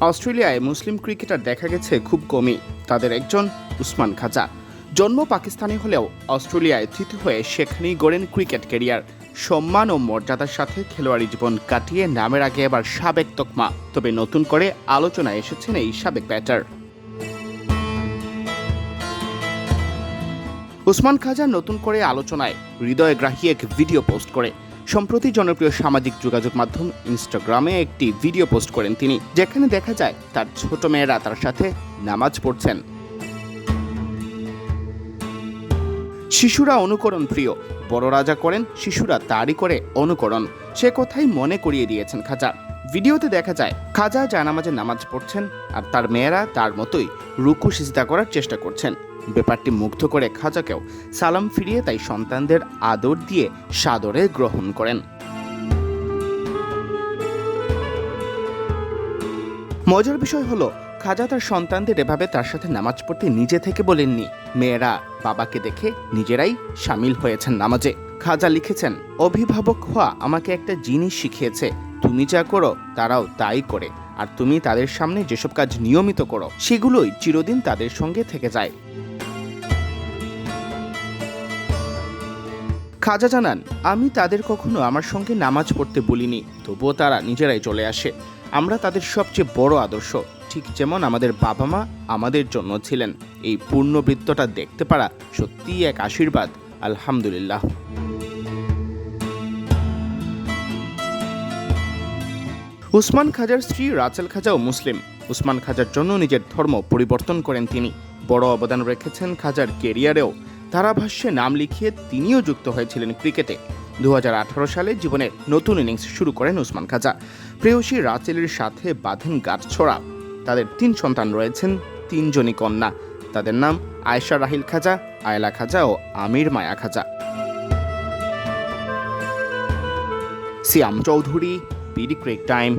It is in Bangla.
অস্ট্রেলিয়ায় মুসলিম ক্রিকেটার দেখা গেছে খুব কমই। তাদের একজন উসমান খাজা। জন্ম পাকিস্তানি হলেও অস্ট্রেলিয়ায় থিতু হয়ে সেখানেই গড়েন ক্রিকেট ক্যারিয়ার। সম্মান ও মর্যাদার সাথে খেলোয়াড়ি জীবন কাটিয়ে নামের আগে এবার সাবেক তকমা। তবে নতুন করে আলোচনায় এসেছেন এই সাবেক ব্যাটার। উসমান খাজা নতুন করে আলোচনায় হৃদয়গ্রাহী এক ভিডিও পোস্ট করে। সম্প্রতি জনপ্রিয় সামাজিক যোগাযোগ মাধ্যম ইনস্টাগ্রামে একটি ভিডিও পোস্ট করেন তিনি, যেখানে দেখা যায় তার ছোট মেয়েরা তার সাথে নামাজ পড়ছেন। শিশুরা অনুকরণ প্রিয়, বড় রাজা করেন, শিশুরা তারই করে অনুকরণ। সে কথাই মনে করিয়ে দিয়েছেন খাজা। ভিডিওতে দেখা যায় খাজা জায়নামাজে নামাজ পড়ছেন আর তার মেয়েরা তার মতোই রুকু সিজদা করার চেষ্টা করছেন। ব্যাপারটি মুগ্ধ করে খাজাকেও সালাম ফিরিয়ে তাই সন্তানদের আদর দিয়ে সাদরে গ্রহণ করেন। মজার বিষয় হলো, খাজা তার সন্তানদের এভাবে তার সাথে নামাজ পড়তে নিজে থেকে বলেননি। মেয়েরা বাবাকে দেখে নিজেরাই সামিল হয়েছেন নামাজে। খাজা লিখেছেন, অভিভাবক হওয়া আমাকে একটা জিনিস শিখিয়েছে, তুমি যা করো তারাও তাই করে, আর তুমি তাদের সামনে যেসব কাজ নিয়মিত করো সেগুলোই চিরদিন তাদের সঙ্গে থেকে যায়। খাজা জানান, আমি তাদের কখনো আমার সঙ্গে নামাজ পড়তে বলিনি, তবুও তারা নিজেরাই চলে আসে। আমরা তাদের সবচেয়ে বড় আদর্শ, ঠিক যেমন আমাদের বাবা মা আমাদের জন্য ছিলেন। এই পূর্ণবৃত্তটা দেখতে পারা সত্যিই এক আশীর্বাদ। আলহামদুলিল্লাহ। উসমান খাজার স্ত্রী রাচেল খাজাও মুসলিম। উসমান খাজার জন্য নিজের ধর্ম পরিবর্তন করেন তিনি। বড় অবদান রেখেছেন খাজার কেরিয়ারেও। ধারাভাষ্যে নাম লিখিয়ে তিনিও যুক্ত হয়েছিলেন ক্রিকেটে। 2018 সালে জীবনের নতুন ইনিংস শুরু করেন উসমান খাজা। প্রেয়সী রাচেলের সাথে বাঁধেন গাঁটছড়া। তাদের 3 সন্তান রয়েছেন, 3 জনই কন্যা। তাদের নাম আয়েশা রাহিল খাজা, আয়লা খাজা ও আমির মায়া খাজা। সিয়াম চৌধুরী, বিডি ক্রিক টাইম।